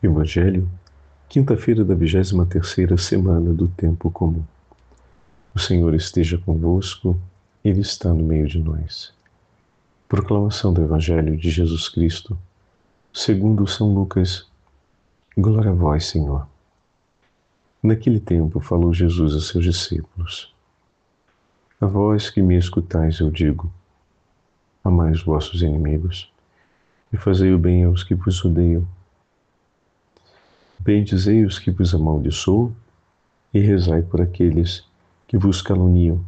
Evangelho, quinta-feira da 23ª semana do Tempo Comum. O Senhor esteja convosco, Ele está no meio de nós. Proclamação do Evangelho de Jesus Cristo, segundo São Lucas. Glória a vós, Senhor. Naquele tempo falou Jesus a seus discípulos: A vós que me escutais eu digo, amai os vossos inimigos e fazei o bem aos que vos odeiam. Bendizei os que vos amaldiçoam e rezai por aqueles que vos caluniam.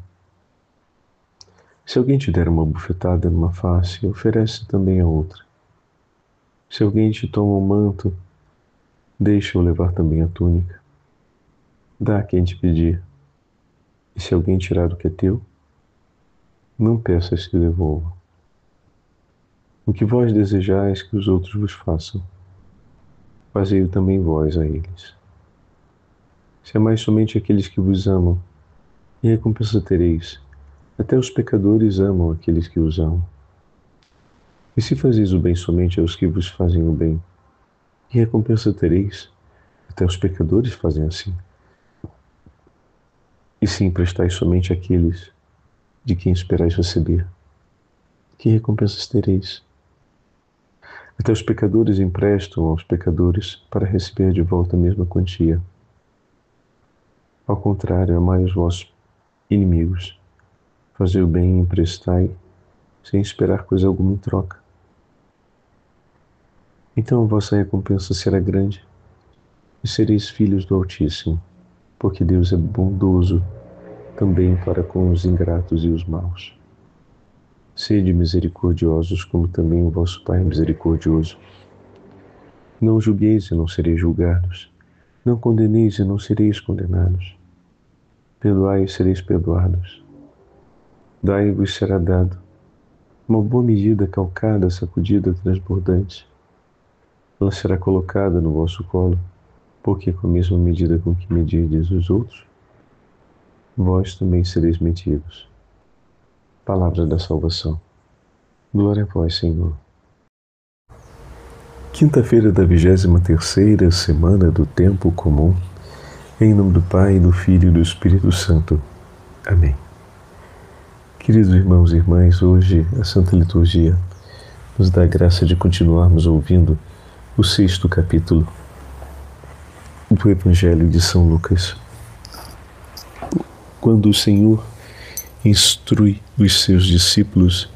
Se alguém te der uma bufetada numa face, oferece também a outra. Se alguém te toma um manto, deixa-o levar também a túnica. Dá a quem te pedir. E se alguém tirar o que é teu, não peças que devolva. O que vós desejais que os outros vos façam, fazei-o também vós a eles. Se amais somente aqueles que vos amam, e recompensa tereis. Até os pecadores amam aqueles que os amam. E se fazeis o bem somente aos que vos fazem o bem, que recompensa tereis? Até os pecadores fazem assim. E se emprestais somente àqueles de quem esperais receber, que recompensas tereis? Até os pecadores emprestam aos pecadores para receber de volta a mesma quantia. Ao contrário, amai os vossos inimigos, fazei o bem e emprestai, sem esperar coisa alguma em troca. Então a vossa recompensa será grande, e sereis filhos do Altíssimo, porque Deus é bondoso também para com os ingratos e os maus. Sede misericordiosos, como também o vosso Pai é misericordioso. Não julgueis e não sereis julgados. Não condeneis e não sereis condenados. Perdoai e sereis perdoados. Dai e vos será dado. Uma boa medida, calcada, sacudida, transbordante. Ela será colocada no vosso colo, porque com a mesma medida com que medirdes os outros, vós também sereis medidos. Palavra da salvação. Glória a vós, Senhor. Quinta-feira da 23ª semana do Tempo Comum. Em nome do Pai, do Filho e do Espírito Santo. Amém. Queridos irmãos e irmãs, hoje a Santa Liturgia nos dá a graça de continuarmos ouvindo o 6º capítulo do Evangelho de São Lucas. Quando o Senhor instrui os seus discípulos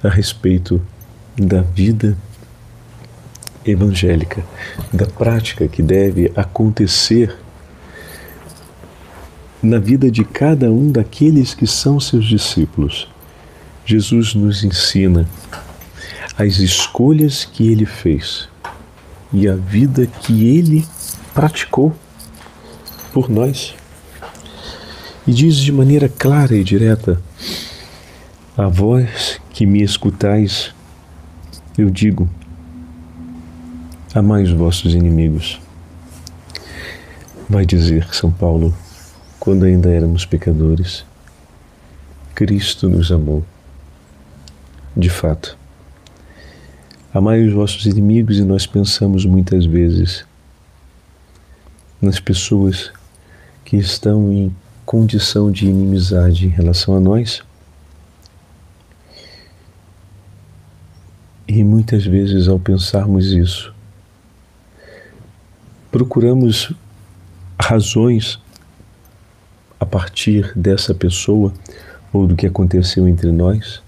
a respeito da vida evangélica, da prática que deve acontecer na vida de cada um daqueles que são seus discípulos. Jesus nos ensina as escolhas que ele fez e a vida que ele praticou por nós. E diz de maneira clara e direta: a vós que me escutais, eu digo, amai os vossos inimigos. Vai dizer São Paulo, quando ainda éramos pecadores, Cristo nos amou. De fato, amai os vossos inimigos, e nós pensamos muitas vezes nas pessoas que estão em condição de inimizade em relação a nós, e muitas vezes, ao pensarmos isso, procuramos razões a partir dessa pessoa ou do que aconteceu entre nós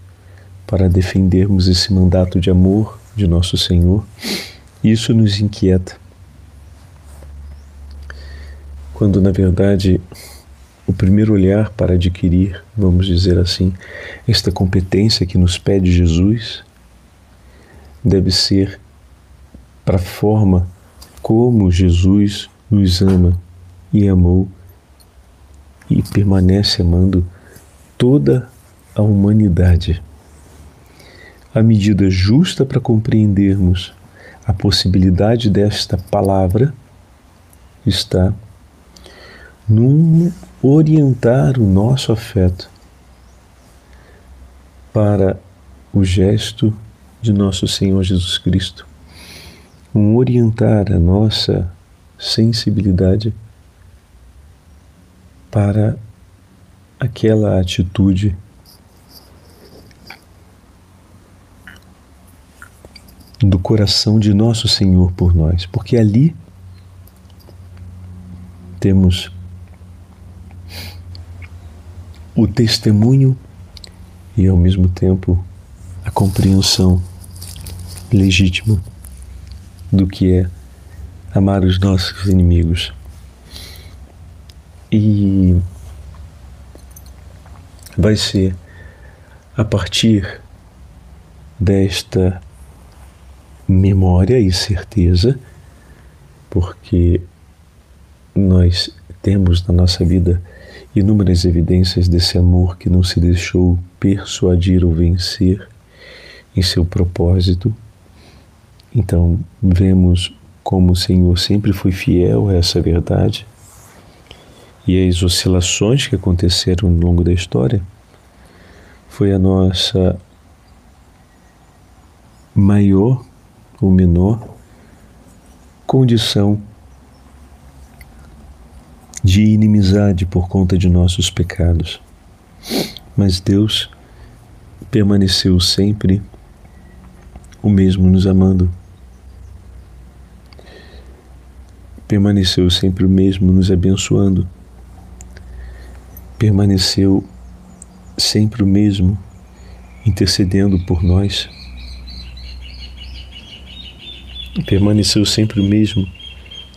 para defendermos esse mandato de amor de nosso Senhor. Isso nos inquieta, quando na verdade o primeiro olhar para adquirir, vamos dizer assim, esta competência que nos pede Jesus, deve ser para a forma como Jesus nos ama e amou e permanece amando toda a humanidade. A medida justa para compreendermos a possibilidade desta palavra está num orientar o nosso afeto para o gesto de nosso Senhor Jesus Cristo, um orientar a nossa sensibilidade para aquela atitude do coração de nosso Senhor por nós, porque ali temos o testemunho e, ao mesmo tempo, a compreensão legítima do que é amar os nossos inimigos. E vai ser a partir desta memória e certeza, porque nós temos na nossa vida inúmeras evidências desse amor que não se deixou persuadir ou vencer em seu propósito. Então, vemos como o Senhor sempre foi fiel a essa verdade, e as oscilações que aconteceram ao longo da história foi a nossa maior ou menor condição de inimizade por conta de nossos pecados. Mas Deus permaneceu sempre o mesmo nos amando. Permaneceu sempre o mesmo nos abençoando. Permaneceu sempre o mesmo intercedendo por nós. Permaneceu sempre o mesmo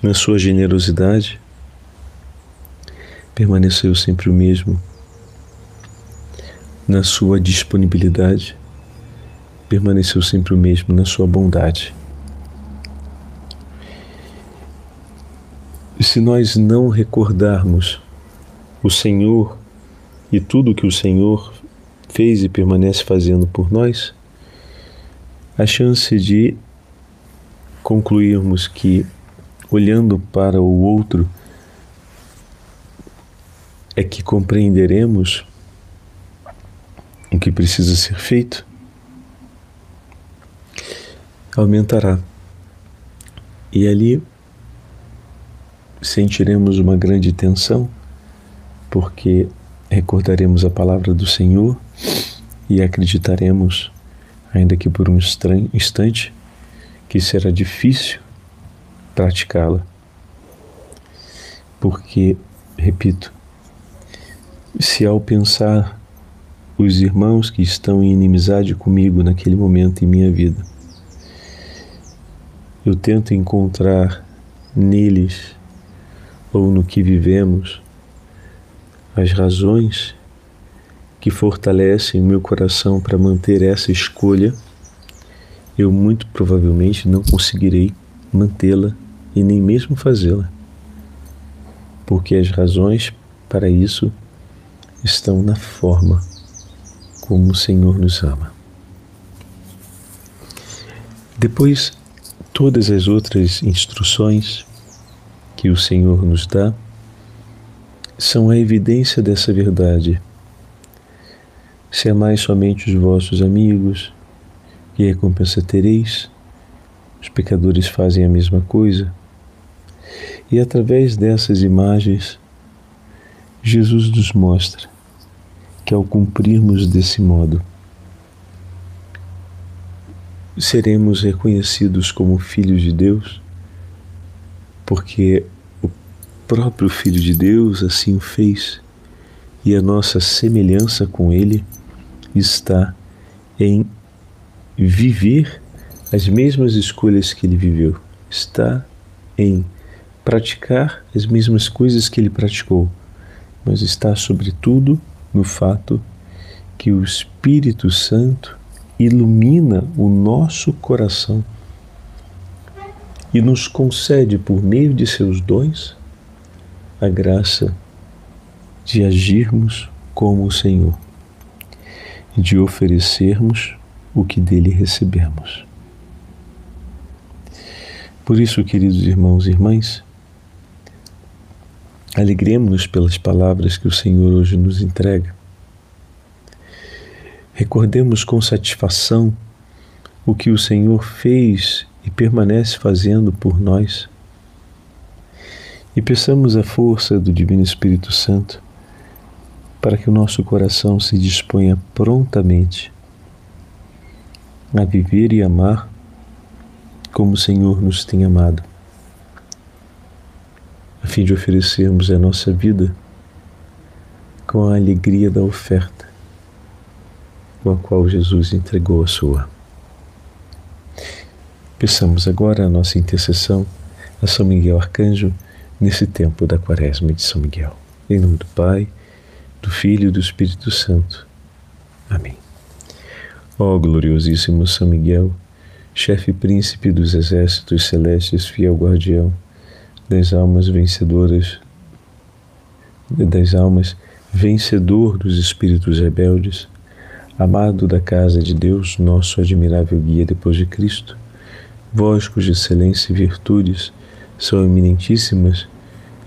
na sua generosidade. Permaneceu sempre o mesmo na sua disponibilidade. Permaneceu sempre o mesmo na sua bondade. E se nós não recordarmos o Senhor e tudo que o Senhor fez e permanece fazendo por nós, a chance de concluirmos que, olhando para o outro, é que compreenderemos o que precisa ser feito, aumentará. E ali sentiremos uma grande tensão, porque recordaremos a palavra do Senhor e acreditaremos, ainda que por um instante, que será difícil praticá-la. Porque, repito, se ao pensar os irmãos que estão em inimizade comigo naquele momento em minha vida, eu tento encontrar neles ou no que vivemos as razões que fortalecem o meu coração para manter essa escolha, eu muito provavelmente não conseguirei mantê-la e nem mesmo fazê-la, porque as razões para isso estão na forma como o Senhor nos ama. Depois, todas as outras instruções que o Senhor nos dá são a evidência dessa verdade. Se amais somente os vossos amigos, que recompensa tereis? Os pecadores fazem a mesma coisa. E através dessas imagens, Jesus nos mostra que ao cumprirmos desse modo, seremos reconhecidos como filhos de Deus, porque o próprio Filho de Deus assim o fez, e a nossa semelhança com Ele está em viver as mesmas escolhas que Ele viveu, está em praticar as mesmas coisas que Ele praticou, mas está sobretudo no fato que o Espírito Santo ilumina o nosso coração e nos concede, por meio de seus dons, a graça de agirmos como o Senhor e de oferecermos o que dele recebemos. Por isso, queridos irmãos e irmãs, alegremos-nos pelas palavras que o Senhor hoje nos entrega. Recordemos com satisfação o que o Senhor fez e permanece fazendo por nós. E peçamos a força do Divino Espírito Santo para que o nosso coração se disponha prontamente a viver e amar como o Senhor nos tem amado, a fim de oferecermos a nossa vida com a alegria da oferta com a qual Jesus entregou a sua. Peçamos agora a nossa intercessão a São Miguel Arcanjo nesse tempo da Quaresma de São Miguel. Em nome do Pai, do Filho e do Espírito Santo. Amém. Ó gloriosíssimo São Miguel, chefe e príncipe dos exércitos celestes, fiel guardião das almas vencedoras, vencedor dos espíritos rebeldes, amado da casa de Deus, nosso admirável guia depois de Cristo, vós cuja excelência e virtudes são eminentíssimas,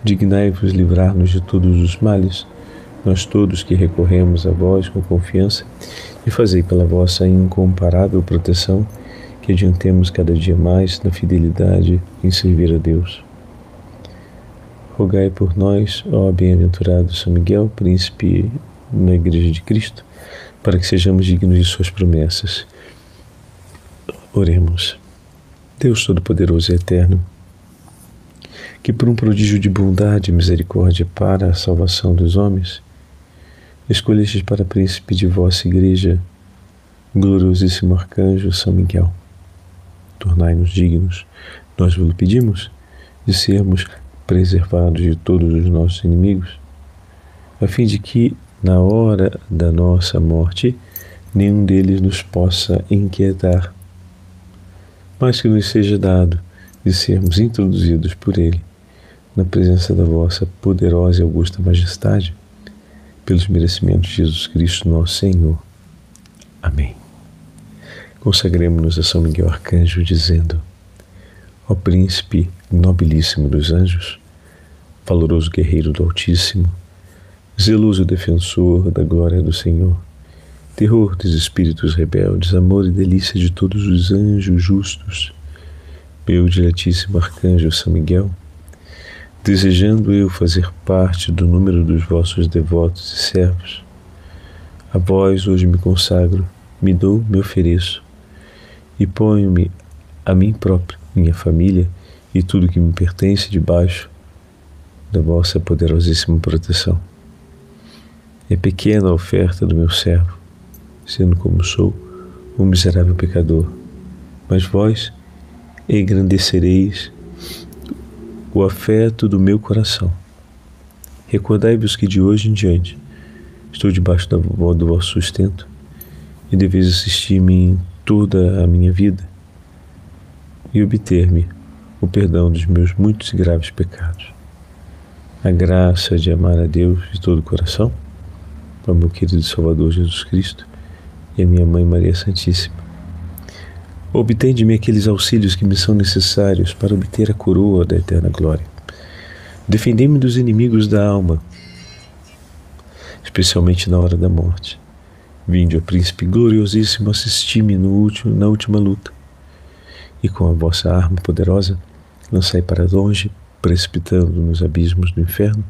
dignai-vos livrar-nos de todos os males, nós todos que recorremos a vós com confiança, e fazei pela vossa incomparável proteção que adiantemos cada dia mais na fidelidade em servir a Deus. Rogai por nós, ó bem-aventurado São Miguel, príncipe na Igreja de Cristo, para que sejamos dignos de suas promessas. Oremos. Deus Todo-Poderoso e Eterno, que por um prodígio de bondade e misericórdia para a salvação dos homens, escolhestes para príncipe de vossa Igreja o gloriosíssimo Arcanjo São Miguel. Tornai-nos dignos, nós vos pedimos, de sermos preservados de todos os nossos inimigos, a fim de que, na hora da nossa morte, nenhum deles nos possa inquietar, mas que nos seja dado de sermos introduzidos por Ele na presença da vossa poderosa e augusta majestade, pelos merecimentos de Jesus Cristo, nosso Senhor. Amém. Consagremos-nos a São Miguel Arcanjo, dizendo: ó príncipe nobilíssimo dos anjos, valoroso guerreiro do Altíssimo, zeloso defensor da glória do Senhor, terror dos espíritos rebeldes, amor e delícia de todos os anjos justos, meu diletíssimo Arcanjo São Miguel, desejando eu fazer parte do número dos vossos devotos e servos, a vós hoje me consagro, me dou, me ofereço, e ponho-me a mim próprio, minha família e tudo que me pertence debaixo da vossa poderosíssima proteção. É pequena a oferta do meu servo, sendo como sou, um miserável pecador, mas vós engrandecereis o afeto do meu coração. Recordai-vos que de hoje em diante estou debaixo do vosso sustento e deveis assistir-me em toda a minha vida e obter-me o perdão dos meus muitos e graves pecados. A graça de amar a Deus de todo o coração, ao meu querido Salvador Jesus Cristo e a minha Mãe Maria Santíssima. Obtém de mim aqueles auxílios que me são necessários para obter a coroa da eterna glória. Defendei-me dos inimigos da alma, especialmente na hora da morte. Vinde, ó Príncipe gloriosíssimo, assisti-me na última luta, e com a vossa arma poderosa, lançai para longe, precipitando nos abismos do inferno,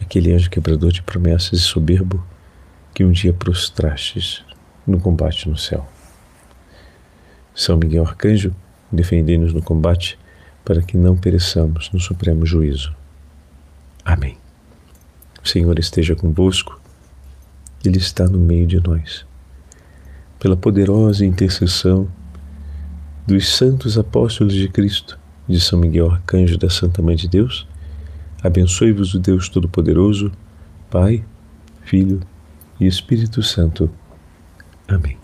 aquele anjo quebrador de promessas e soberbo que um dia prostrastes no combate no céu. São Miguel Arcanjo, defendei-nos no combate, para que não pereçamos no supremo juízo. Amém. O Senhor esteja convosco, Ele está no meio de nós. Pela poderosa intercessão dos santos apóstolos de Cristo, de São Miguel Arcanjo da Santa Mãe de Deus, abençoe-vos o Deus Todo-Poderoso, Pai, Filho e Espírito Santo. Amém.